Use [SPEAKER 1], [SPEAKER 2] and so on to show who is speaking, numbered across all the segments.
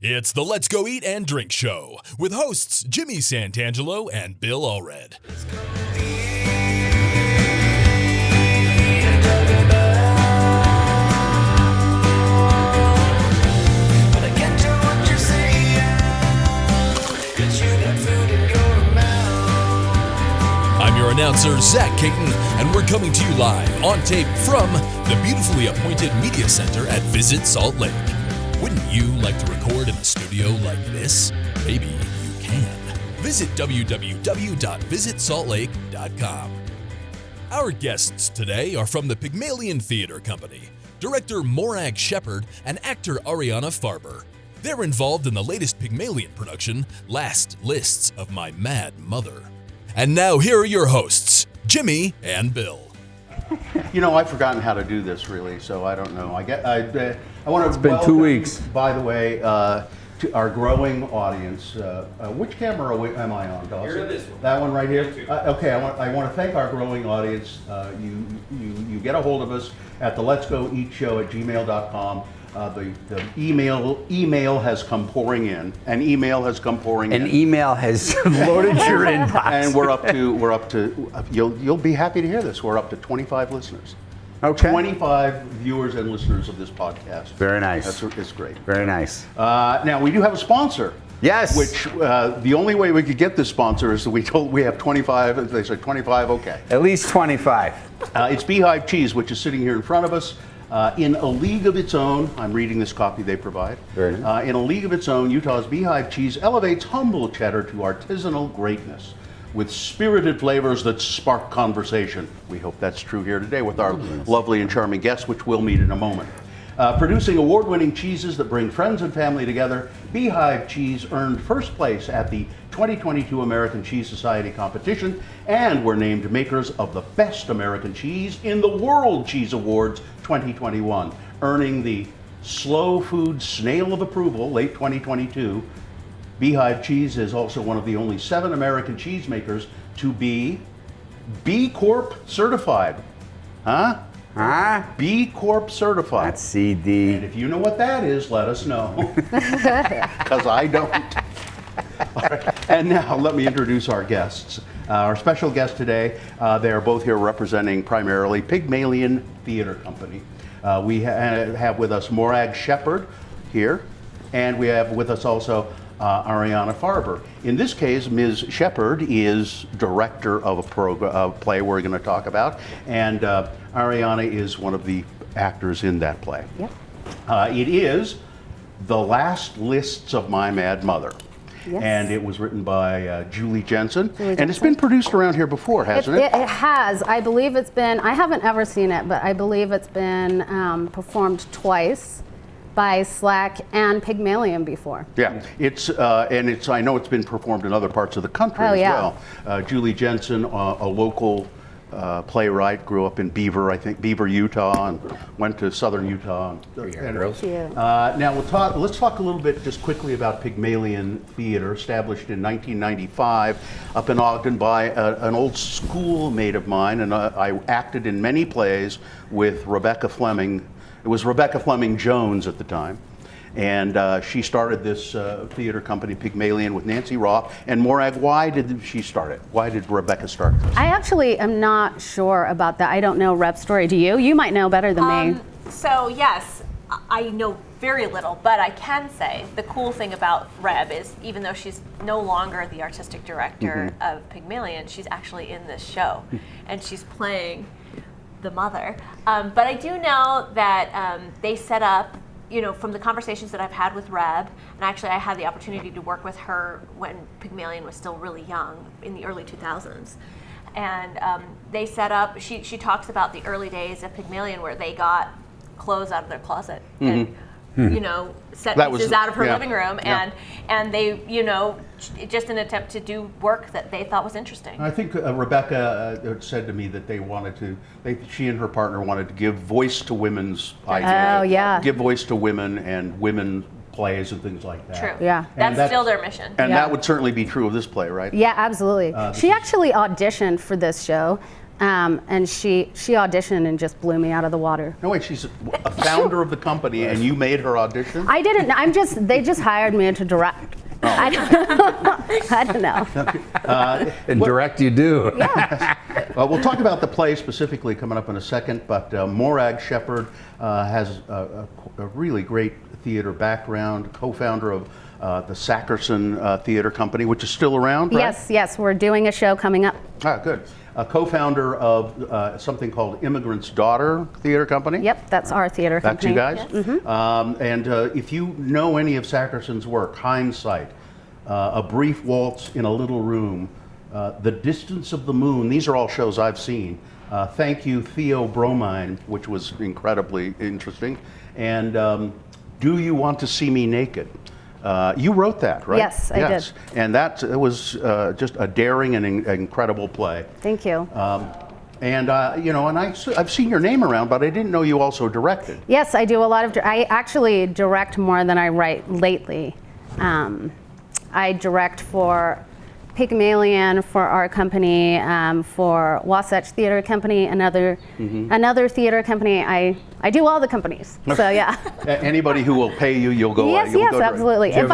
[SPEAKER 1] It's the Let's Go Eat and Drink Show with hosts Jimmy Santangelo and Bill Allred. I'm your announcer, Zach Caton, and we're coming to you live on tape from the beautifully appointed Media Center at Visit Salt Lake. Wouldn't you like to record in a studio like this? Maybe you can. Visit www.visitsaltlake.com. Our guests today are from the Pygmalion Theater Company, director Morag Shepherd and actor Ariana Farber. They're involved in the latest Pygmalion production, Last Lists of My Mad Mother. And now here are your hosts, Jimmy and Bill.
[SPEAKER 2] You know, I've forgotten how to do this really, so I don't know. I want to.
[SPEAKER 3] It's been 2 weeks.
[SPEAKER 2] By the way, to our growing audience. Which camera am I on, Dawson?
[SPEAKER 4] You're in this one.
[SPEAKER 2] That one right here. Okay. I want to thank our growing audience. You get a hold of us at the Let's Go Eat Show at gmail.com. The email has come pouring in. An email has loaded your inbox. And we're up to. You'll be happy to hear this. We're up to 25 listeners.
[SPEAKER 3] Okay.
[SPEAKER 2] 25 viewers and listeners of this podcast.
[SPEAKER 3] Very nice.
[SPEAKER 2] It's great.
[SPEAKER 3] Very nice.
[SPEAKER 2] Now we do have a sponsor.
[SPEAKER 3] Yes.
[SPEAKER 2] Which the only way we could get this sponsor is that we have 25. They said 25. Okay.
[SPEAKER 3] At least 25.
[SPEAKER 2] It's Beehive Cheese, which is sitting here in front of us. In a league of its own, I'm reading this copy they provide.
[SPEAKER 3] Very nice.
[SPEAKER 2] In a league of its own, Utah's Beehive Cheese elevates humble cheddar to artisanal greatness with spirited flavors that spark conversation. We hope that's true here today with our lovely and charming guests, which we'll meet in a moment. Producing award-winning cheeses that bring friends and family together, Beehive Cheese earned first place at the 2022 American Cheese Society competition and were named makers of the Best American Cheese in the World Cheese Awards 2021, earning the Slow Food Snail of Approval late 2022. Beehive Cheese is also one of the only 7 American cheesemakers to be B Corp certified. Huh? B Corp certified.
[SPEAKER 3] That's CD.
[SPEAKER 2] And if you know what that is, let us know. Because I don't. All right. And now let me introduce our guests. Our special guest today, they are both here representing primarily Pygmalion Theater Company. We have with us Morag Shepherd here, and we have with us also Ariana Farber. In this case, Ms. Shepherd is director of a play we're going to talk about, and Ariana is one of the actors in that play.
[SPEAKER 5] Yep.
[SPEAKER 2] It is The Last Lists of My Mad Mother.
[SPEAKER 5] Yes.
[SPEAKER 2] And it was written by Julie Jensen. And it's been produced around here before, hasn't it?
[SPEAKER 5] It has. I believe it's been, I haven't ever seen it, but I believe it's been performed twice by Slack and Pygmalion before.
[SPEAKER 2] Yeah, I know it's been performed in other parts of the country well. Julie Jensen, a local playwright, grew up in Beaver, Utah, and went to southern Utah. Now let's talk a little bit just quickly about Pygmalion Theater, established in 1995 up in Ogden by an old schoolmate of mine, and I acted in many plays with Rebecca Fleming. It was Rebecca Fleming Jones at the time. And she started this theater company, Pygmalion, with Nancy Roth. And Morag, why did she start it? Why did Rebecca start this?
[SPEAKER 5] I actually am not sure about that. I don't know Rep's story. Do you? You might know better than me.
[SPEAKER 4] So yes, I know very little, but I can say the cool thing about Reb is even though she's no longer the artistic director of Pygmalion, she's actually in this show, and she's playing the mother. But I do know that they set up, from the conversations that I've had with Reb, and actually I had the opportunity to work with her when Pygmalion was still really young in the early 2000s. And they set up, she talks about the early days of Pygmalion where they got clothes out of their closet and set pieces out of her living room, and they, just an attempt to do work that they thought was interesting.
[SPEAKER 2] I think Rebecca said to me that she and her partner wanted to give voice to women's ideas.
[SPEAKER 5] Oh, yeah.
[SPEAKER 2] Give voice to women and women plays and things like that.
[SPEAKER 4] True.
[SPEAKER 5] Yeah.
[SPEAKER 4] That's still their mission.
[SPEAKER 2] And that would certainly be true of this play, right?
[SPEAKER 5] Yeah, absolutely. She actually auditioned for this show and she auditioned and just blew me out of the water.
[SPEAKER 2] No, wait, she's a founder of the company, and you made her audition?
[SPEAKER 5] I didn't. They just hired me to direct.
[SPEAKER 2] Oh.
[SPEAKER 5] I don't know.
[SPEAKER 3] And direct you do.
[SPEAKER 5] Yeah.
[SPEAKER 2] We'll talk about the play specifically coming up in a second, but Morag Shepherd has a really great theater background, co-founder of the Sackerson Theater Company, which is still around, right?
[SPEAKER 5] Yes, yes. We're doing a show coming up.
[SPEAKER 2] Ah, good. A co-founder of something called Immigrant's Daughter Theater Company.
[SPEAKER 5] Yep, that's our theater
[SPEAKER 2] That's
[SPEAKER 5] company.
[SPEAKER 2] you guys?
[SPEAKER 5] Yes. Mm-hmm.
[SPEAKER 2] And if you know any of Sackerson's work, Hindsight, A Brief Waltz in a Little Room, The Distance of the Moon, these are all shows I've seen. Thank You, Theo Bromine, which was incredibly interesting. And Do You Want to See Me Naked? You wrote that, right?
[SPEAKER 5] Yes, I did.
[SPEAKER 2] And that was just a daring and incredible play.
[SPEAKER 5] Thank you.
[SPEAKER 2] And I've seen your name around, but I didn't know you also directed.
[SPEAKER 5] Yes, I do a lot of. I actually direct more than I write lately. I direct for Pygmalion, for our company, for Wasatch Theater Company, another theater company. I do all the companies. So yeah.
[SPEAKER 2] Anybody who will pay you, you'll go.
[SPEAKER 5] Yes,
[SPEAKER 2] you'll
[SPEAKER 5] yes,
[SPEAKER 2] go direct.
[SPEAKER 5] absolutely. If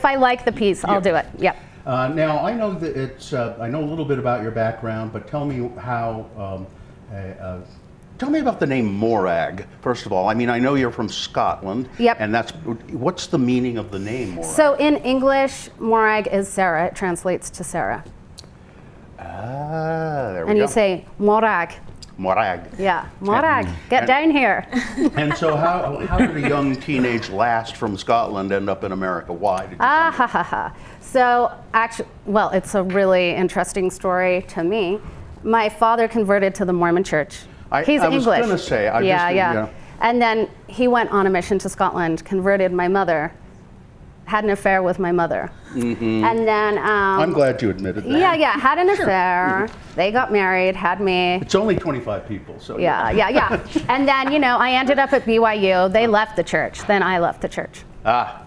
[SPEAKER 5] I like the piece, I'll do it. Yep.
[SPEAKER 2] Now I know that it's. I know a little bit about your background, but tell me how. Tell me about the name Morag, first of all. I mean, I know you're from Scotland.
[SPEAKER 5] Yep.
[SPEAKER 2] And what's the meaning of the name Morag?
[SPEAKER 5] So in English, Morag is Sarah. It translates to Sarah.
[SPEAKER 2] Ah, there we go.
[SPEAKER 5] And you say Morag.
[SPEAKER 2] Morag.
[SPEAKER 5] Yeah, Morag, get down here.
[SPEAKER 2] And so how did a young teenage lass from Scotland end up in America? Why did you come here?
[SPEAKER 5] Ha ha ha. So actually, well, it's a really interesting story to me. My father converted to the Mormon Church. He's
[SPEAKER 2] I was
[SPEAKER 5] English.
[SPEAKER 2] going to say,
[SPEAKER 5] yeah. And then he went on a mission to Scotland, converted my mother, had an affair with my mother.
[SPEAKER 2] Mm-hmm.
[SPEAKER 5] And then
[SPEAKER 2] I'm glad you admitted that.
[SPEAKER 5] Yeah, had an affair. They got married, had me.
[SPEAKER 2] It's only 25 people, so
[SPEAKER 5] Yeah. And then, I ended up at BYU. They left the church. Then I left the church.
[SPEAKER 2] I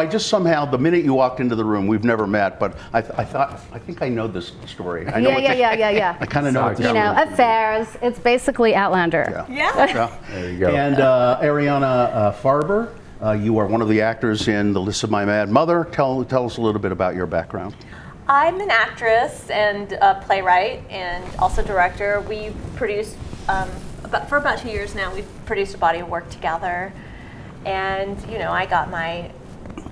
[SPEAKER 2] just somehow, the minute you walked into the room, we've never met, but I think I know this story. I know
[SPEAKER 5] Yeah.
[SPEAKER 2] I kind of know what this story is.
[SPEAKER 5] Affairs. It's basically Outlander.
[SPEAKER 4] Yeah.
[SPEAKER 3] There you go.
[SPEAKER 2] And Ariana Farber, you are one of the actors in The List of My Mad Mother. Tell us a little bit about your background.
[SPEAKER 4] I'm an actress and a playwright and also director. We've produced, for about 2 years now, we've produced a body of work together. And, I got my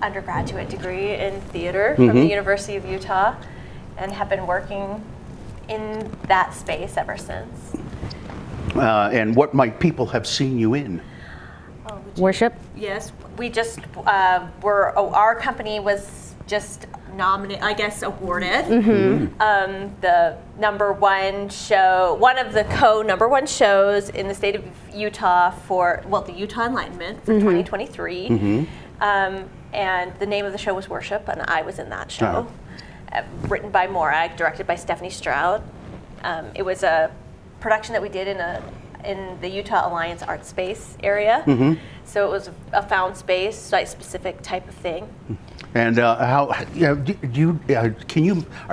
[SPEAKER 4] undergraduate degree in theater from the University of Utah and have been working in that space ever since.
[SPEAKER 2] And what might people have seen you in?
[SPEAKER 5] Worship.
[SPEAKER 4] Yes, we just our company was just nominated, awarded. The number one show, one of the number one shows in the state of Utah for the Utah Enlightenment for 2023. And the name of the show was Worship, and I was in that show. Written by Morag, directed by Stephanie Stroud. It was a production that we did in the Utah Alliance Art Space area. So it was a found space, site-specific type of thing.
[SPEAKER 2] And are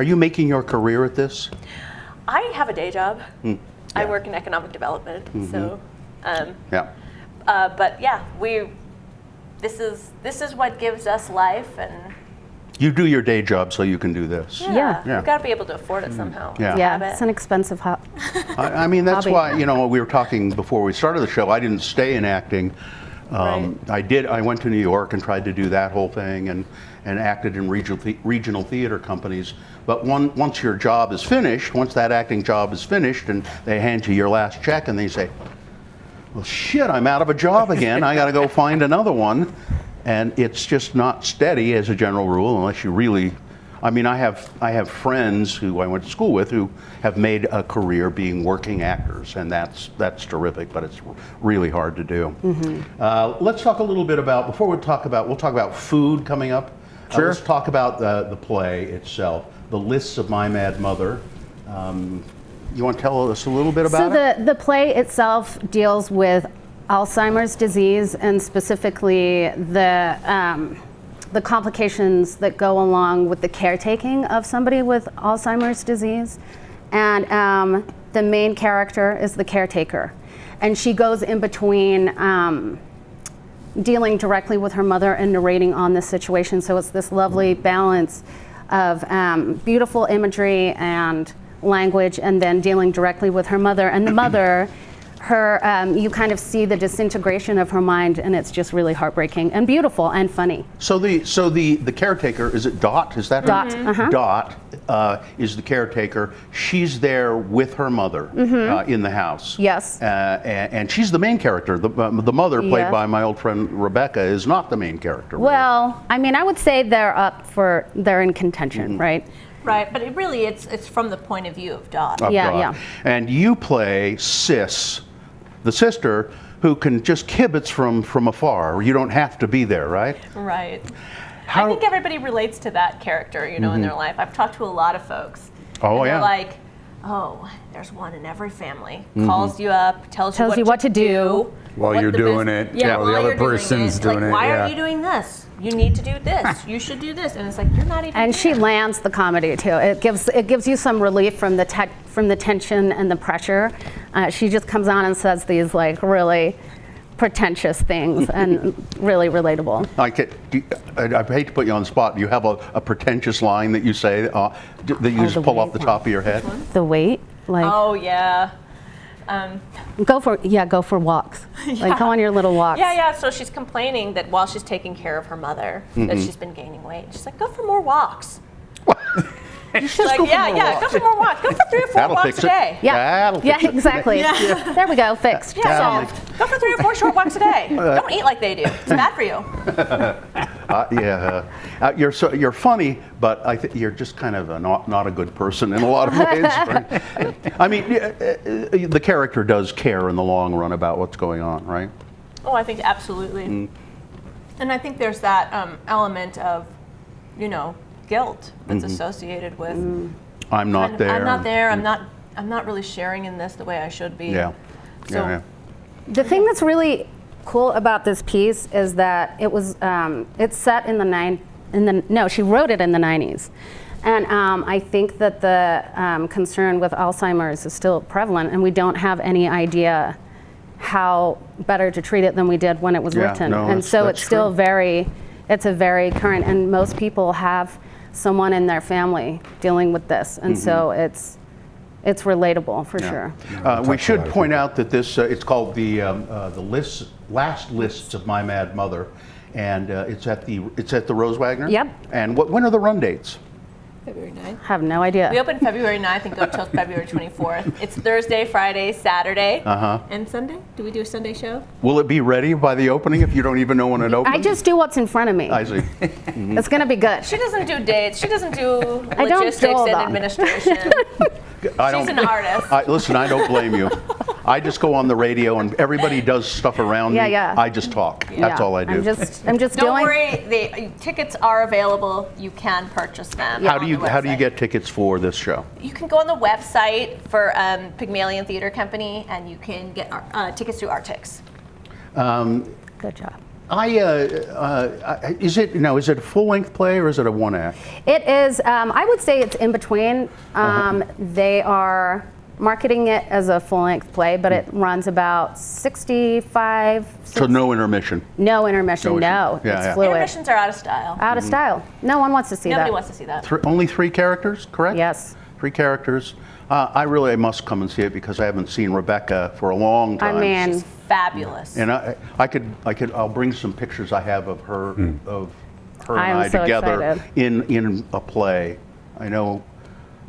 [SPEAKER 2] you making your career at this?
[SPEAKER 4] I have a day job. I work in economic development. So, but yeah, this is what gives us life, and
[SPEAKER 2] you do your day job so you can do this.
[SPEAKER 5] Yeah.
[SPEAKER 4] We've got to be able to afford it somehow.
[SPEAKER 5] Yeah, it's an expensive hobby.
[SPEAKER 2] I mean, that's why, we were talking before we started the show, I didn't stay in acting. I went to New York and tried to do that whole thing and acted in regional theater companies. But once your job is finished, once that acting job is finished and they hand you your last check and they say, well, shit, I'm out of a job again. I got to go find another one. And it's just not steady as a general rule unless you really, I have friends who I went to school with who have made a career being working actors, and that's terrific, but it's really hard to do. Let's talk a little bit about, we'll talk about food coming up.
[SPEAKER 3] Sure.
[SPEAKER 2] Let's talk about the play itself, The List of My Mad Mother. You want to tell us a little bit about it?
[SPEAKER 5] So the play itself deals with Alzheimer's disease, and specifically the complications that go along with the caretaking of somebody with Alzheimer's disease. and the main character is the caretaker. And she goes in between dealing directly with her mother and narrating on this situation. So it's this lovely balance of beautiful imagery and language, and then dealing directly with her mother. And the mother, you kind of see the disintegration of her mind, and it's just really heartbreaking and beautiful and funny.
[SPEAKER 2] So the caretaker, is it Dot? Is that her?
[SPEAKER 5] Dot,
[SPEAKER 2] Dot is the caretaker. She's there with her mother in the house.
[SPEAKER 5] Yes.
[SPEAKER 2] And she's the main character. The mother, played
[SPEAKER 5] Yeah.
[SPEAKER 2] by my old friend Rebecca, is not the main character.
[SPEAKER 5] Well, I mean, I would say they're in contention, right?
[SPEAKER 4] Right, but it's from the point of view of Dot.
[SPEAKER 2] Of
[SPEAKER 5] Yeah,
[SPEAKER 2] Dot.
[SPEAKER 5] yeah.
[SPEAKER 2] And you play Sis, the sister, who can just kibitz from afar. You don't have to be there, right?
[SPEAKER 4] Right.
[SPEAKER 2] How-
[SPEAKER 4] I think everybody relates to that character, in their life. I've talked to a lot of folks.
[SPEAKER 2] Oh,
[SPEAKER 4] and they're
[SPEAKER 2] yeah.
[SPEAKER 4] like, oh, there's one in every family. Calls you up, tells
[SPEAKER 5] Tells
[SPEAKER 4] you what to do.
[SPEAKER 3] While
[SPEAKER 4] what
[SPEAKER 3] you're
[SPEAKER 4] the
[SPEAKER 3] doing it,
[SPEAKER 4] Yeah,
[SPEAKER 3] while the
[SPEAKER 4] while
[SPEAKER 3] other
[SPEAKER 4] you're doing
[SPEAKER 3] person's
[SPEAKER 4] it.
[SPEAKER 3] doing
[SPEAKER 4] like,
[SPEAKER 3] it,
[SPEAKER 4] why
[SPEAKER 3] yeah.
[SPEAKER 4] are you doing this? You need to do this. You should do this. And it's like, you're not even
[SPEAKER 5] And she
[SPEAKER 4] there.
[SPEAKER 5] lands the comedy too. It gives you some relief from the tension and the pressure. She just comes on and says these like really pretentious things and really relatable.
[SPEAKER 2] I hate to put you on the spot. Do you have a pretentious line that you say that you just
[SPEAKER 5] the
[SPEAKER 2] pull off
[SPEAKER 5] weight
[SPEAKER 2] the
[SPEAKER 5] one.
[SPEAKER 2] top of your head?
[SPEAKER 5] The weight, like
[SPEAKER 4] Oh, yeah.
[SPEAKER 5] go for walks. Like go on your little walks.
[SPEAKER 4] Yeah. So she's complaining that while she's taking care of her mother, that she's been gaining weight. She's like, go for more walks. She's like,
[SPEAKER 2] go for more
[SPEAKER 4] go
[SPEAKER 2] walks.
[SPEAKER 4] for more walks. Go for 3 or 4
[SPEAKER 2] That'll
[SPEAKER 4] walks
[SPEAKER 2] fix
[SPEAKER 4] a
[SPEAKER 2] it.
[SPEAKER 4] day.
[SPEAKER 5] Yeah,
[SPEAKER 2] That'll
[SPEAKER 5] yeah,
[SPEAKER 2] fix it.
[SPEAKER 5] exactly. There we go, fixed.
[SPEAKER 4] Yeah,
[SPEAKER 5] Solved.
[SPEAKER 4] so go for 3 or 4 short walks a day. Don't eat like they do. It's bad for you.
[SPEAKER 2] You're funny, but I think you're just kind of not a good person in a lot of ways. Right? I mean, the character does care in the long run about what's going on, right?
[SPEAKER 4] Oh, I think absolutely. And I think there's that element of, guilt that's associated with.
[SPEAKER 2] I'm not there.
[SPEAKER 4] I'm not there. I'm not really sharing in this the way I should be.
[SPEAKER 2] Yeah.
[SPEAKER 4] So,
[SPEAKER 2] Yeah.
[SPEAKER 5] The thing that's really cool about this piece is that it was it's set in she wrote it in the 90s. And I think that the concern with Alzheimer's is still prevalent, and we don't have any idea how better to treat it than we did when it was
[SPEAKER 2] Yeah,
[SPEAKER 5] written.
[SPEAKER 2] no,
[SPEAKER 5] And
[SPEAKER 2] that's-
[SPEAKER 5] so
[SPEAKER 2] that's
[SPEAKER 5] it's still
[SPEAKER 2] true.
[SPEAKER 5] it's a very current, and most people have someone in their family dealing with this, and so it's relatable for sure.
[SPEAKER 2] We should point out that this it's called the last lists of My Mad Mother, and it's at the Rose Wagner.
[SPEAKER 5] Yep.
[SPEAKER 2] And when are the run dates?
[SPEAKER 4] February 9th.
[SPEAKER 5] Have no idea.
[SPEAKER 4] We open February 9th and go till February 24th. It's Thursday, Friday, Saturday, and Sunday. Do we do a Sunday show?
[SPEAKER 2] Will it be ready by the opening if you don't even know when it opens?
[SPEAKER 5] I just do what's in front of me.
[SPEAKER 2] I see.
[SPEAKER 5] It's going to be good.
[SPEAKER 4] She doesn't do dates. She doesn't do
[SPEAKER 5] I don't
[SPEAKER 4] logistics
[SPEAKER 5] do all
[SPEAKER 4] and
[SPEAKER 5] that.
[SPEAKER 4] administration.
[SPEAKER 2] I
[SPEAKER 4] She's an artist.
[SPEAKER 2] Listen, I don't blame you. I just go on the radio and everybody does stuff around
[SPEAKER 5] Yeah,
[SPEAKER 2] me.
[SPEAKER 5] yeah.
[SPEAKER 2] I just talk. That's
[SPEAKER 5] Yeah,
[SPEAKER 2] all I do.
[SPEAKER 5] I'm just
[SPEAKER 4] Don't
[SPEAKER 5] doing.
[SPEAKER 4] worry, the tickets are available. You can purchase them.
[SPEAKER 2] How
[SPEAKER 4] on
[SPEAKER 2] do you
[SPEAKER 4] the website.
[SPEAKER 2] get tickets for this show?
[SPEAKER 4] You can go on the website for Pygmalion Theater Company, and you can get tickets through Artix.
[SPEAKER 5] Good job.
[SPEAKER 2] Is it a full length play or is it a one act?
[SPEAKER 5] It is. I would say it's in between. They are marketing it as a full-length play, but it runs about 65.
[SPEAKER 2] So no intermission.
[SPEAKER 5] No intermission. No,
[SPEAKER 2] Yeah,
[SPEAKER 5] it's
[SPEAKER 2] yeah.
[SPEAKER 5] fluid.
[SPEAKER 4] Intermissions are out of style.
[SPEAKER 5] Out of style. No one wants to see
[SPEAKER 4] Nobody
[SPEAKER 5] that.
[SPEAKER 4] wants to see that.
[SPEAKER 2] Only 3 characters, correct?
[SPEAKER 5] Yes.
[SPEAKER 2] 3 characters. I really must come and see it because I haven't seen Rebecca for a long time.
[SPEAKER 5] I mean,
[SPEAKER 4] She's fabulous.
[SPEAKER 2] And I'll bring some pictures I have of her and
[SPEAKER 5] I am
[SPEAKER 2] I
[SPEAKER 5] so
[SPEAKER 2] together
[SPEAKER 5] excited.
[SPEAKER 2] in a play. I know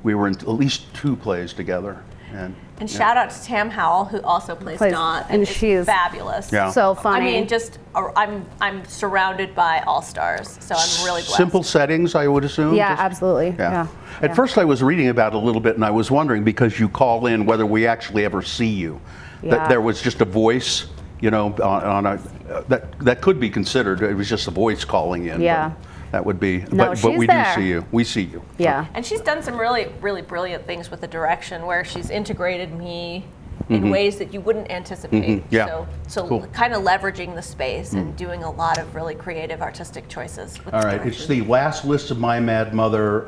[SPEAKER 2] we were in at least 2 plays together.
[SPEAKER 4] And shout out to Tam Howell, who also plays Dot,
[SPEAKER 5] and
[SPEAKER 4] is
[SPEAKER 5] she's
[SPEAKER 4] fabulous.
[SPEAKER 2] Yeah.
[SPEAKER 5] so funny.
[SPEAKER 4] I mean, I'm surrounded by all stars, so I'm really blessed.
[SPEAKER 2] Simple settings, I would assume.
[SPEAKER 5] Yeah,
[SPEAKER 2] just-
[SPEAKER 5] absolutely.
[SPEAKER 2] Yeah.
[SPEAKER 5] Yeah.
[SPEAKER 2] At first, I was reading about it a little bit, and I was wondering because you call in whether we actually ever see you.
[SPEAKER 5] Yeah.
[SPEAKER 2] That there was just a voice, on a that could be considered. It was just a voice calling in.
[SPEAKER 5] Yeah.
[SPEAKER 2] But that would be.
[SPEAKER 5] No,
[SPEAKER 2] but
[SPEAKER 5] she's
[SPEAKER 2] we
[SPEAKER 5] there.
[SPEAKER 2] do see you. We see you.
[SPEAKER 5] Yeah.
[SPEAKER 4] And she's done some really, really brilliant things with the direction where she's integrated me in ways that you wouldn't anticipate.
[SPEAKER 2] Yeah.
[SPEAKER 4] So
[SPEAKER 2] Cool.
[SPEAKER 4] kind of leveraging the space and doing a lot of really creative artistic choices with
[SPEAKER 2] All
[SPEAKER 4] the
[SPEAKER 2] right.
[SPEAKER 4] direction.
[SPEAKER 2] It's the last list of My Mad Mother,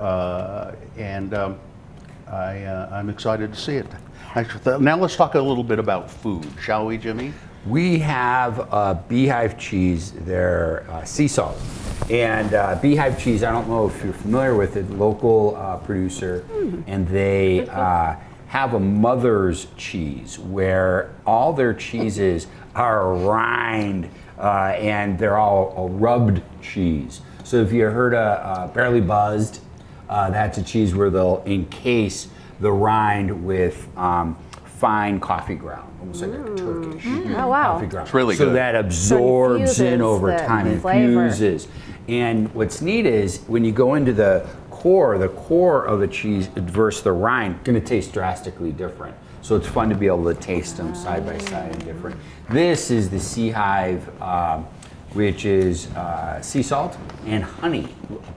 [SPEAKER 2] and I'm excited to see it. Now let's talk a little bit about food, shall we, Jimmy?
[SPEAKER 3] We have beehive cheese, they're sea salt. And beehive cheese, I don't know if you're familiar with it, local producer, and they have a mother's cheese where all their cheeses are rind and they're all a rubbed cheese. So if you heard Barely Buzzed, that's a cheese where they'll encase the rind with fine coffee ground, almost like a Turkish
[SPEAKER 5] Oh, wow.
[SPEAKER 3] coffee ground.
[SPEAKER 2] It's really
[SPEAKER 3] so
[SPEAKER 2] good.
[SPEAKER 3] that absorbs
[SPEAKER 5] So it
[SPEAKER 3] in over
[SPEAKER 5] infuses
[SPEAKER 3] time,
[SPEAKER 5] the flavor.
[SPEAKER 3] infuses. And what's neat is when you go into the core of the cheese versus the rind, going to taste drastically different. So it's fun to be able to taste them side by side and different. This is the Sea Hive, which is sea salt and honey,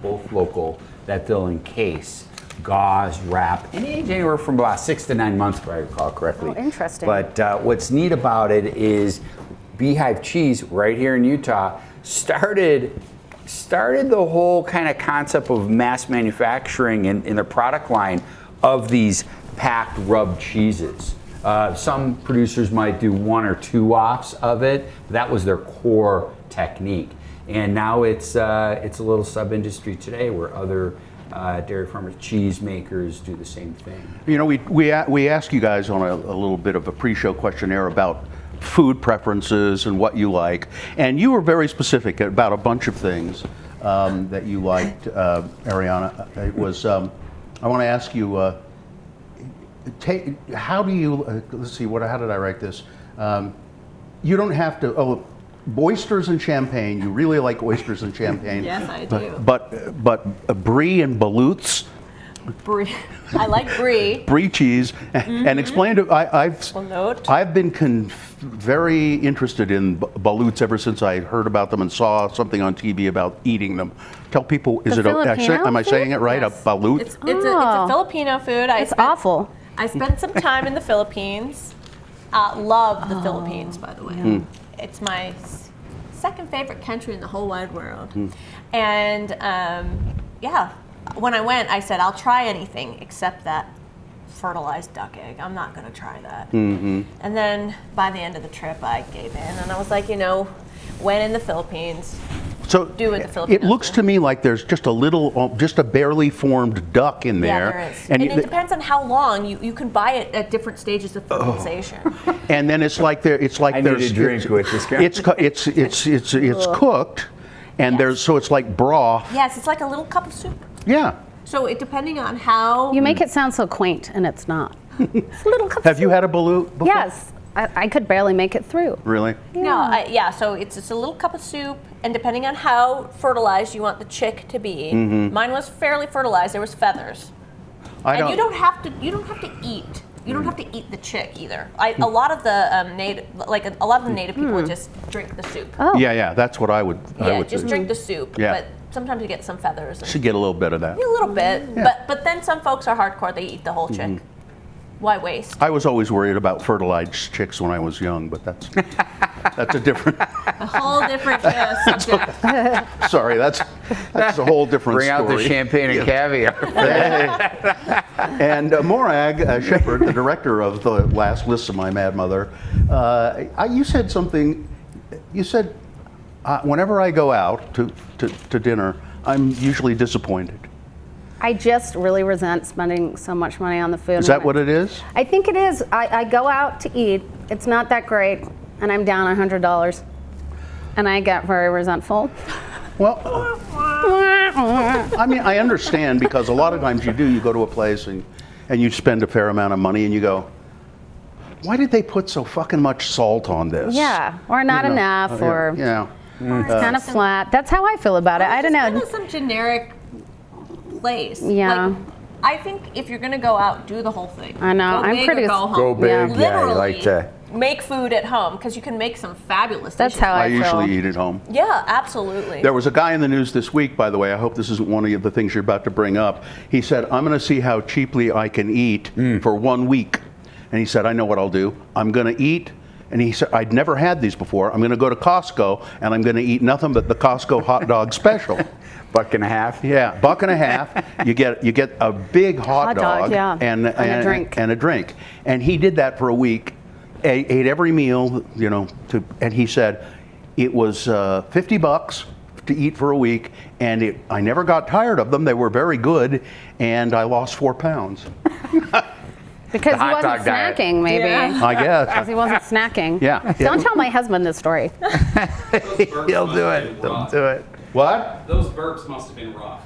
[SPEAKER 3] both local, that they'll encase, gauze, wrap, and age anywhere from about 6 to 9 months, if I recall correctly.
[SPEAKER 5] Oh, interesting.
[SPEAKER 3] But what's neat about it is beehive cheese right here in Utah started the whole kind of concept of mass manufacturing in the product line of these packed rubbed cheeses. Some producers might do 1 or 2 offs of it. That was their core technique. And now it's a little sub-industry today where other dairy farmers, cheese makers do the same thing.
[SPEAKER 2] You know, we asked you guys on a little bit of a pre-show questionnaire about food preferences and what you like, and you were very specific about a bunch of things that you liked, Ariana. It was I want to ask you, how do you? Let's see, how did I write this? You don't have to. Oh, oysters and champagne. You really like oysters and champagne.
[SPEAKER 4] Yes, I do.
[SPEAKER 2] But brie and ballots.
[SPEAKER 4] Brie. I like brie.
[SPEAKER 2] Brie cheese, and explain to I've been very interested in ballots ever since I heard about them and saw something on TV about eating them. Tell people, is it? Am I saying it right?
[SPEAKER 4] Yes.
[SPEAKER 2] A balut?
[SPEAKER 4] It's a Filipino food.
[SPEAKER 5] It's awful.
[SPEAKER 4] I spent some time in the Philippines. Love the Philippines, by the way. It's my second favorite country in the whole wide world. And yeah, when I went, I said, I'll try anything except that fertilized duck egg. I'm not going to try that. And then by the end of the trip, I gave in. And I was like, when in the Philippines,
[SPEAKER 2] So
[SPEAKER 4] do what the Filipinos
[SPEAKER 2] it looks
[SPEAKER 4] do.
[SPEAKER 2] to me like there's just a barely formed duck in there.
[SPEAKER 4] Yeah, there is. And it depends on how long. You can buy it at different stages of fertilization.
[SPEAKER 2] And then it's like there's
[SPEAKER 3] I need a drink with this guy.
[SPEAKER 2] It's cooked, and so it's like broth.
[SPEAKER 4] Yes, it's like a little cup of soup.
[SPEAKER 2] Yeah.
[SPEAKER 4] So depending on how
[SPEAKER 5] You make it sound so quaint, and it's not. It's a little cup
[SPEAKER 2] Have
[SPEAKER 5] of
[SPEAKER 2] you
[SPEAKER 5] soup.
[SPEAKER 2] had a balut before?
[SPEAKER 5] Yes. I could barely make it through.
[SPEAKER 2] Really?
[SPEAKER 4] so it's a little cup of soup, and depending on how fertilized you want the chick to be, mine was fairly fertilized. There was feathers, and you don't have to eat. You don't have to eat the chick either. A lot of the native people would just drink the soup.
[SPEAKER 5] Oh.
[SPEAKER 2] Yeah. That's what I would. I would
[SPEAKER 4] just
[SPEAKER 2] do.
[SPEAKER 4] drink the soup.
[SPEAKER 2] Yeah.
[SPEAKER 4] But sometimes you get some feathers. And
[SPEAKER 2] Should get a little bit of that.
[SPEAKER 4] a little bit,
[SPEAKER 2] Yeah.
[SPEAKER 4] but then some folks are hardcore. They eat the whole chick. Why waste?
[SPEAKER 2] I was always worried about fertilized chicks when I was young, but that's a different.
[SPEAKER 4] A whole different subject.
[SPEAKER 2] Sorry, that's a whole different
[SPEAKER 3] Bring
[SPEAKER 2] story.
[SPEAKER 3] out the champagne and caviar.
[SPEAKER 2] And Morag Shepard, the director of the last Lists of My Mad Mother, you said something. You said, whenever I go out to dinner, I'm usually disappointed.
[SPEAKER 5] I just really resent spending so much money on the food.
[SPEAKER 2] Is that what it is?
[SPEAKER 5] I think it is. I go out to eat. It's not that great, and I'm down $100, and I get very resentful.
[SPEAKER 2] Well, I mean, I understand, because a lot of times you go to a place and you spend a fair amount of money and you go, why did they put so fucking much salt on this?
[SPEAKER 5] Yeah, or not enough, or
[SPEAKER 2] Yeah.
[SPEAKER 5] it's kind of flat. That's how I feel about it. I don't know.
[SPEAKER 4] Kind of some generic place.
[SPEAKER 5] Yeah.
[SPEAKER 4] Like, I think if you're gonna go out, do the whole thing.
[SPEAKER 5] I know.
[SPEAKER 4] Go
[SPEAKER 5] I'm
[SPEAKER 4] big
[SPEAKER 5] pretty-
[SPEAKER 4] or go home.
[SPEAKER 3] Go big, yeah, you
[SPEAKER 4] Literally,
[SPEAKER 3] like to.
[SPEAKER 4] make food at home, because you can make some fabulous
[SPEAKER 5] That's
[SPEAKER 4] dishes.
[SPEAKER 5] how
[SPEAKER 2] I
[SPEAKER 5] I feel.
[SPEAKER 2] usually eat at home.
[SPEAKER 4] Yeah, absolutely.
[SPEAKER 2] There was a guy in the news this week, by the way. I hope this isn't one of the things you're about to bring up. He said, I'm going to see how cheaply I can eat for 1 week. And he said, I know what I'll do. I'm going to eat And he said, I'd never had these before. I'm going to go to Costco, and I'm going to eat nothing but the Costco hot dog special.
[SPEAKER 3] $1.50.
[SPEAKER 2] Yeah, $1.50. You get a big hot dog
[SPEAKER 5] yeah.
[SPEAKER 2] and
[SPEAKER 5] a drink.
[SPEAKER 2] And a drink. And he did that for a week. Ate every meal, and he said it was $50 to eat for a week, and I never got tired of them. They were very good, and I lost 4 pounds.
[SPEAKER 5] Because he wasn't snacking, maybe.
[SPEAKER 4] Yeah.
[SPEAKER 2] I guess.
[SPEAKER 5] Because he wasn't snacking.
[SPEAKER 2] Yeah.
[SPEAKER 5] Don't tell my husband this story.
[SPEAKER 3] He'll do it. He'll do it.
[SPEAKER 2] What?
[SPEAKER 6] Those burps must have been rough.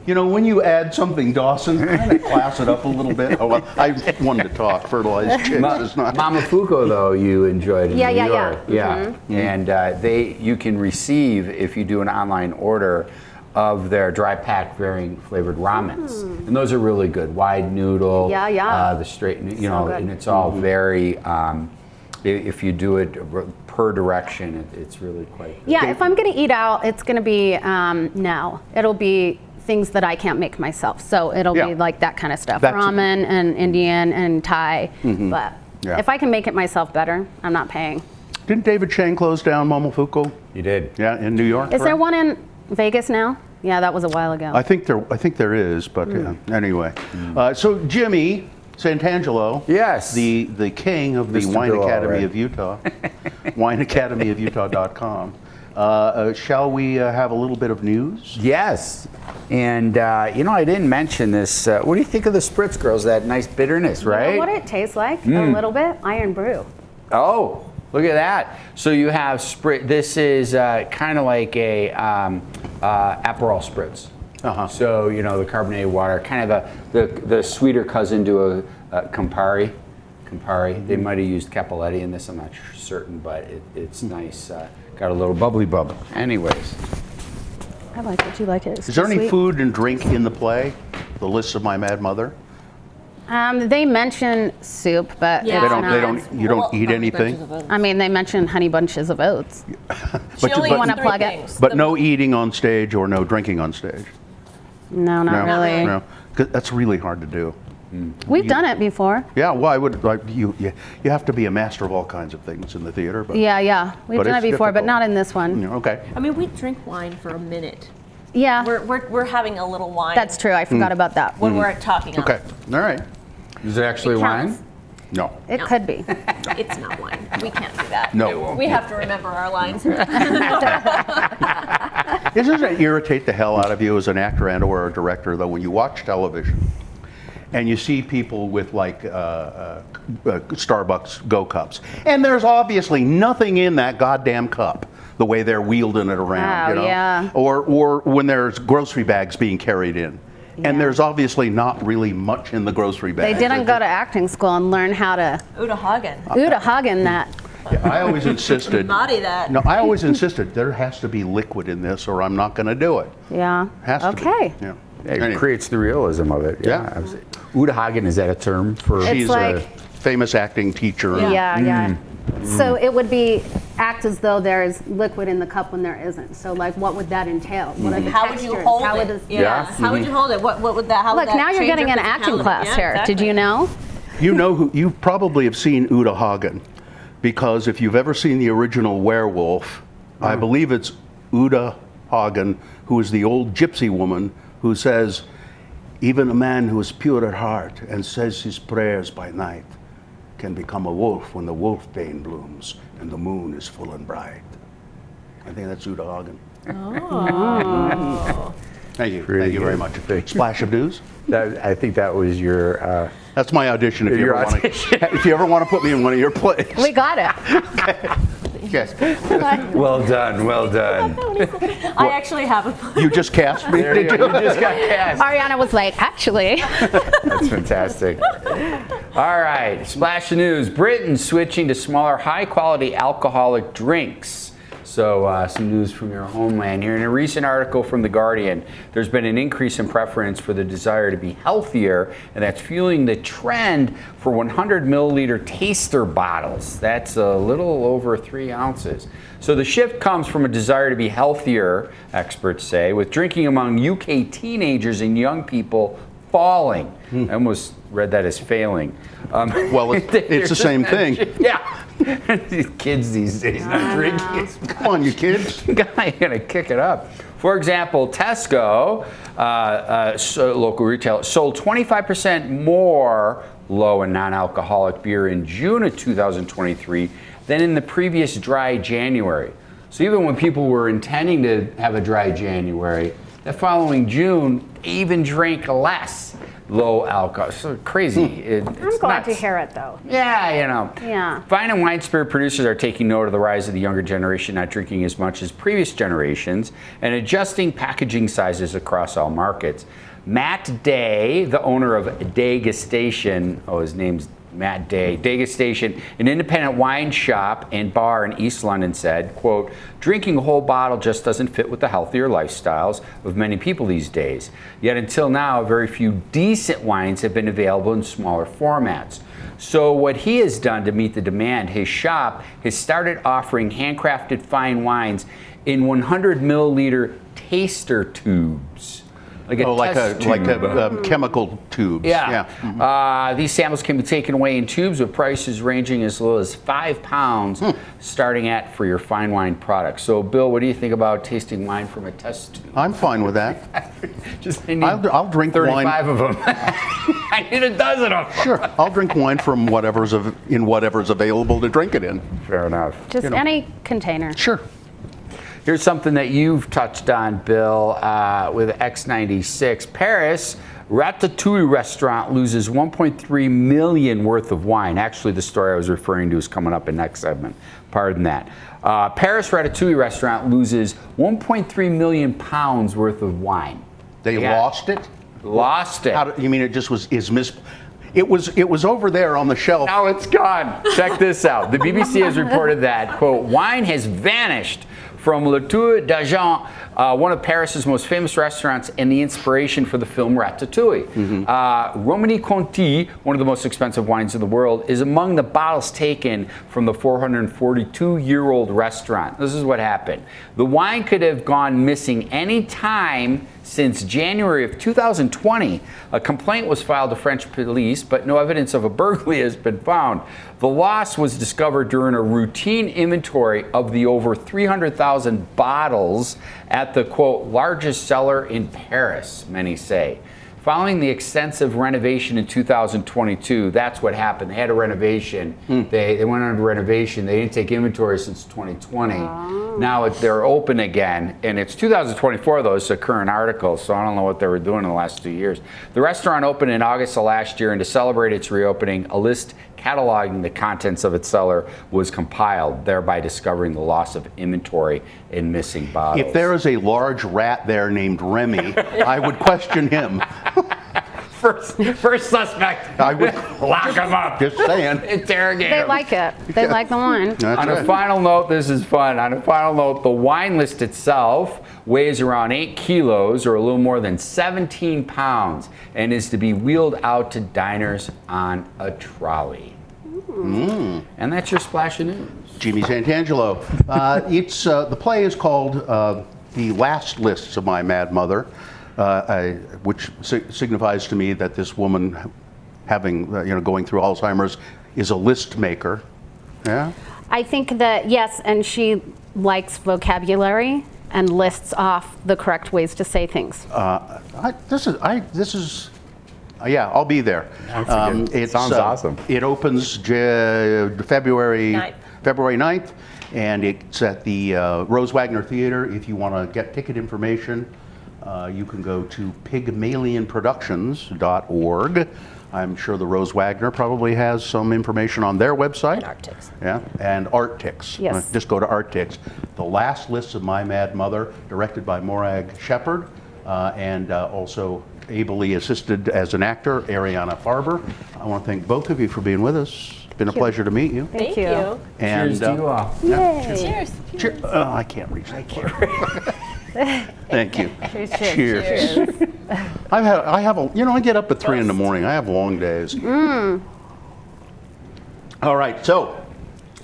[SPEAKER 2] When you add something, Dawson, kind of class it up a little bit. Oh, well, I wanted to talk. Fertilized chicks is not.
[SPEAKER 3] Mama Fuko, though, you enjoyed in
[SPEAKER 5] Yeah,
[SPEAKER 3] New
[SPEAKER 5] yeah,
[SPEAKER 3] York.
[SPEAKER 5] yeah.
[SPEAKER 3] Mm-hmm. And you can receive, if you do an online order, of their dry pack varying flavored ramens, and those are really good. Wide noodle, the straight,
[SPEAKER 5] So good.
[SPEAKER 3] and it's all very. If you do it per direction, it's really quite good.
[SPEAKER 5] Yeah, if I'm going to eat out, it's going to be no. It'll be things that I can't make myself. So it'll be like that kind of stuff, ramen and Indian and Thai. But if I can make it myself better, I'm not paying.
[SPEAKER 2] Didn't David Chang close down Momofuku?
[SPEAKER 3] You did.
[SPEAKER 2] Yeah, in New York.
[SPEAKER 5] Is there one in Vegas now? Yeah, that was a while ago.
[SPEAKER 2] I think there is, but anyway. So Jimmy Santangelo,
[SPEAKER 3] Yes.
[SPEAKER 2] the king of the
[SPEAKER 3] Mr.
[SPEAKER 2] Wine
[SPEAKER 3] Bill
[SPEAKER 2] Academy
[SPEAKER 3] Allred.
[SPEAKER 2] of Utah, wineacademyofutah.com. Shall we have a little bit of news?
[SPEAKER 3] Yes. And, I didn't mention this. What do you think of the Spritz Girls? That nice bitterness, right?
[SPEAKER 5] You know what it tastes like? A little bit? Iron brew.
[SPEAKER 3] Oh, look at that. So you have Spritz. This is kind of like a Aperol Spritz. So, the carbonated water, kind of the sweeter cousin to a Campari. They might have used Cappelletti in this, I'm not certain, but it's nice. Got a little bubbly bubble. Anyways.
[SPEAKER 5] I like it. You like it? It's
[SPEAKER 2] Is there
[SPEAKER 5] too
[SPEAKER 2] any
[SPEAKER 5] sweet.
[SPEAKER 2] food and drink in the play? The List of My Mad Mother?
[SPEAKER 5] They mention soup, but
[SPEAKER 4] Yeah.
[SPEAKER 5] it's
[SPEAKER 2] They
[SPEAKER 5] not.
[SPEAKER 2] don't. You don't eat anything.
[SPEAKER 5] I mean, they mention honey bunches of oats.
[SPEAKER 4] She only
[SPEAKER 5] wanna
[SPEAKER 4] eats
[SPEAKER 5] plug
[SPEAKER 4] three
[SPEAKER 5] it.
[SPEAKER 4] things.
[SPEAKER 2] But no eating on stage or no drinking on stage.
[SPEAKER 5] No, not really.
[SPEAKER 2] No, 'cause that's really hard to do.
[SPEAKER 5] We've done it before.
[SPEAKER 2] Yeah, well, I would like you have to be a master of all kinds of things in the theater. But
[SPEAKER 5] Yeah. We've
[SPEAKER 2] But
[SPEAKER 5] done it
[SPEAKER 2] it's
[SPEAKER 5] before, but
[SPEAKER 2] difficult.
[SPEAKER 5] not in this one.
[SPEAKER 2] Okay.
[SPEAKER 4] I mean, we drink wine for a minute.
[SPEAKER 5] Yeah,
[SPEAKER 4] We're having a little wine.
[SPEAKER 5] that's true. I forgot about that.
[SPEAKER 4] when we're talking.
[SPEAKER 2] Okay. All right.
[SPEAKER 3] Is it actually
[SPEAKER 4] It
[SPEAKER 3] wine?
[SPEAKER 4] counts.
[SPEAKER 2] No.
[SPEAKER 5] It could be.
[SPEAKER 4] It's not wine. We can't do that.
[SPEAKER 2] No.
[SPEAKER 4] We have to remember our lines.
[SPEAKER 2] Doesn't it irritate the hell out of you as an actor and or a director, though, when you watch television and you see people with like Starbucks Go Cups, and there's obviously nothing in that goddamn cup, the way they're wielding it around,
[SPEAKER 5] Oh, yeah.
[SPEAKER 2] Or when there's grocery bags being carried in.
[SPEAKER 5] Yeah.
[SPEAKER 2] And there's obviously not really much in the grocery bag.
[SPEAKER 5] They didn't go to acting school and learn how to
[SPEAKER 4] Uta Hagen.
[SPEAKER 5] Uta Hagen that.
[SPEAKER 2] I always insisted.
[SPEAKER 4] Embody that.
[SPEAKER 2] No, I always insisted there has to be liquid in this, or I'm not going to do it.
[SPEAKER 5] Yeah.
[SPEAKER 2] Has to
[SPEAKER 5] Okay.
[SPEAKER 2] be. Yeah.
[SPEAKER 3] It
[SPEAKER 2] Anyway.
[SPEAKER 3] creates the realism of it.
[SPEAKER 2] Yeah.
[SPEAKER 3] Absolutely. Uta Hagen, is that a term for?
[SPEAKER 5] It's
[SPEAKER 2] She's
[SPEAKER 5] like-
[SPEAKER 2] a famous acting teacher.
[SPEAKER 5] Yeah. So it would be act as though there is liquid in the cup when there isn't. So like, what would that entail? What are the
[SPEAKER 4] How would you
[SPEAKER 5] textures?
[SPEAKER 4] hold
[SPEAKER 5] How
[SPEAKER 4] it?
[SPEAKER 5] would
[SPEAKER 4] Yeah. How would you hold it? What would that? How would
[SPEAKER 5] Look,
[SPEAKER 4] that
[SPEAKER 5] now you're
[SPEAKER 4] change
[SPEAKER 5] getting
[SPEAKER 4] your
[SPEAKER 5] an acting
[SPEAKER 4] physicality?
[SPEAKER 5] class
[SPEAKER 4] Yeah,
[SPEAKER 5] here.
[SPEAKER 4] exactly.
[SPEAKER 5] Did you know?
[SPEAKER 2] You know who? You probably have seen Uta Hagen, because if you've ever seen the original Werewolf, I believe it's Uta Hagen, who is the old gypsy woman who says, "Even a man who is pure at heart and says his prayers by night can become a wolf when the wolfbane blooms and the moon is full and bright." I think that's Uta Hagen.
[SPEAKER 4] Oh.
[SPEAKER 2] Thank you.
[SPEAKER 3] Pretty
[SPEAKER 2] Thank you very
[SPEAKER 3] good.
[SPEAKER 2] much.
[SPEAKER 3] Thank you.
[SPEAKER 2] Splash of news.
[SPEAKER 3] I think that was your.
[SPEAKER 2] That's my audition. If you,
[SPEAKER 3] Your
[SPEAKER 2] ever want to, if you ever want to put me in one of your plays.
[SPEAKER 5] We got it.
[SPEAKER 2] Okay.
[SPEAKER 3] Well done. Well done.
[SPEAKER 4] I actually have a.
[SPEAKER 2] You just cast me.
[SPEAKER 3] There you
[SPEAKER 2] Did
[SPEAKER 3] go.
[SPEAKER 2] you?
[SPEAKER 3] You just got cast.
[SPEAKER 5] Ariana was like, actually.
[SPEAKER 3] That's fantastic. All right, splash of news. Britain switching to smaller, high-quality alcoholic drinks. So some news from your homeland here. In a recent article from The Guardian, there's been an increase in preference for the desire to be healthier, and that's fueling the trend for 100 milliliter taster bottles. That's a little over 3 ounces. So the shift comes from a desire to be healthier, experts say, with drinking among UK teenagers and young people falling. I almost read that as failing.
[SPEAKER 2] Well, it's the same thing.
[SPEAKER 3] Yeah. These kids these days not drinking.
[SPEAKER 2] Come on, you kids.
[SPEAKER 3] Guy gonna kick it up. For example, Tesco, local retailer, sold 25% more low and non-alcoholic beer in June of 2023 than in the previous dry January. So even when people were intending to have a dry January, the following June even drank less low alcohol. So crazy.
[SPEAKER 5] I'm glad to hear it, though.
[SPEAKER 3] Yeah, you know.
[SPEAKER 5] Yeah.
[SPEAKER 3] Fine and wine spirit producers are taking note of the rise of the younger generation not drinking as much as previous generations and adjusting packaging sizes across all markets. Matt Day, the owner of Degustation, his name's Matt Day, Degustation, an independent wine shop and bar in East London, said, quote, drinking a whole bottle just doesn't fit with the healthier lifestyles of many people these days. Yet until now, very few decent wines have been available in smaller formats. So what he has done to meet the demand, his shop has started offering handcrafted fine wines in 100 milliliter taster tubes. Like a
[SPEAKER 2] chemical tubes.
[SPEAKER 3] Yeah. These samples can be taken away in tubes with prices ranging as low as £5 starting at for your fine wine products. So, Bill, what do you think about tasting wine from a test tube?
[SPEAKER 2] I'm fine with that. I'll drink
[SPEAKER 3] 35
[SPEAKER 2] wine.
[SPEAKER 3] of them. I need a dozen of them.
[SPEAKER 2] Sure, I'll drink wine from whatever's available to drink it in.
[SPEAKER 3] Fair enough.
[SPEAKER 5] Just any container.
[SPEAKER 2] Sure.
[SPEAKER 3] Here's something that you've touched on, Bill, with X96. Paris Ratatouille restaurant loses 1.3 million worth of wine. Actually, the story I was referring to is coming up in next segment. Pardon that. Paris Ratatouille restaurant loses 1.3 million pounds worth of wine.
[SPEAKER 2] They lost it?
[SPEAKER 3] Lost it.
[SPEAKER 2] You mean it just It was over there on the shelf.
[SPEAKER 3] Now it's gone. Check this out. The BBC has reported that, quote, wine has vanished from Le Tour d'Argent, one of Paris's most famous restaurants and the inspiration for the film Ratatouille. Romani Conti, one of the most expensive wines in the world, is among the bottles taken from the 442-year-old restaurant. This is what happened. The wine could have gone missing any time since January of 2020. A complaint was filed to French police, but no evidence of a burglary has been found. The loss was discovered during a routine inventory of the over 300,000 bottles at the, quote, largest cellar in Paris, many say. Following the extensive renovation in 2022, that's what happened. They had a renovation. They went under renovation. They didn't take inventory since 2020. Now they're open again, and it's 2024 though. It's a current article, so I don't know what they were doing in the last 2 years. The restaurant opened in August of last year, and to celebrate its reopening, a list cataloging the contents of its cellar was compiled, thereby discovering the loss of inventory and missing bottles.
[SPEAKER 2] If there is a large rat there named Remy, I would question him.
[SPEAKER 3] First suspect.
[SPEAKER 2] I would
[SPEAKER 3] lock him up.
[SPEAKER 2] Just saying.
[SPEAKER 3] Interrogate
[SPEAKER 5] They
[SPEAKER 3] him.
[SPEAKER 5] like it. They like the wine.
[SPEAKER 2] That's
[SPEAKER 3] On
[SPEAKER 2] right.
[SPEAKER 3] a final note, this is fun. On a final note, the wine list itself weighs around 8 kilos or a little more than 17 pounds and is to be wheeled out to diners on a trolley. And that's your splash of news.
[SPEAKER 2] Jimmy Santangelo. The play is called The Last Lists of My Mad Mother, which signifies to me that this woman, having going through Alzheimer's, is a list maker. Yeah.
[SPEAKER 5] I think that, yes, and she likes vocabulary and lists off the correct ways to say things.
[SPEAKER 2] Yeah, I'll be there.
[SPEAKER 3] It sounds awesome.
[SPEAKER 2] It opens February 9th, and it's at the Rose Wagner Theater. If you want to get ticket information, you can go to pygmalionproductions.org. I'm sure the Rose Wagner probably has some information on their website.
[SPEAKER 4] And Arctics.
[SPEAKER 2] Yeah, and Arctics.
[SPEAKER 5] Yes.
[SPEAKER 2] Just go to Arctics. The Last List of My Mad Mother, directed by Morag Shepard, and also ably assisted as an actor, Ariana Farber. I want to thank both of you for being with us. It's been a pleasure to meet you.
[SPEAKER 4] Thank you.
[SPEAKER 2] And,
[SPEAKER 3] Cheers to you all.
[SPEAKER 4] Cheers.
[SPEAKER 2] Cheers. I can't reach that. Thank you.
[SPEAKER 5] Cheers.
[SPEAKER 2] I get up at 3 in the morning. I have long days. All right, so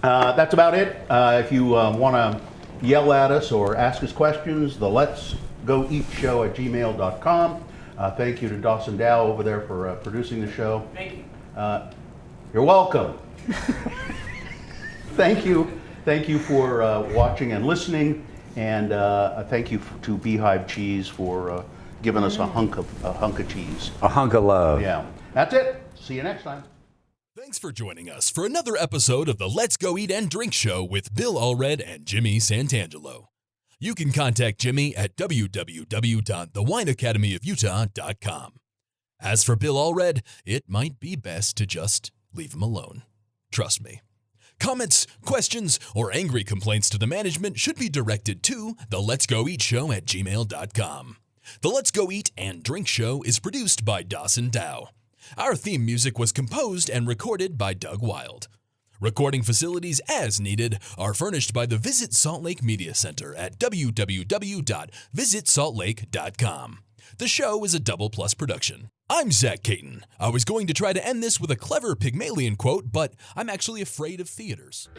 [SPEAKER 2] that's about it. If you want to yell at us or ask us questions, the Let's Go Eat Show at gmail.com. Thank you to Dawson Dow over there for producing the show.
[SPEAKER 6] Thank you.
[SPEAKER 2] You're welcome. Thank you. Thank you for watching and listening. And thank you to Beehive Cheese for giving us a hunk of cheese.
[SPEAKER 3] A hunk of love.
[SPEAKER 2] Yeah. That's it. See you next time.
[SPEAKER 1] Thanks for joining us for another episode of the Let's Go Eat and Drink Show with Bill Allred and Jimmy Santangelo. You can contact Jimmy at www.thewineacademyofutah.com. As for Bill Allred, it might be best to just leave him alone. Trust me. Comments, questions, or angry complaints to the management should be directed to the Let's Go Eat Show at gmail.com. The Let's Go Eat and Drink Show is produced by Dawson Dow. Our theme music was composed and recorded by Doug Wild. Recording facilities as needed are furnished by the Visit Salt Lake Media Center at www.visitsaltlake.com. The show is a Double Plus production. I'm Zach Caton. I was going to try to end this with a clever Pygmalion quote, but I'm actually afraid of theaters.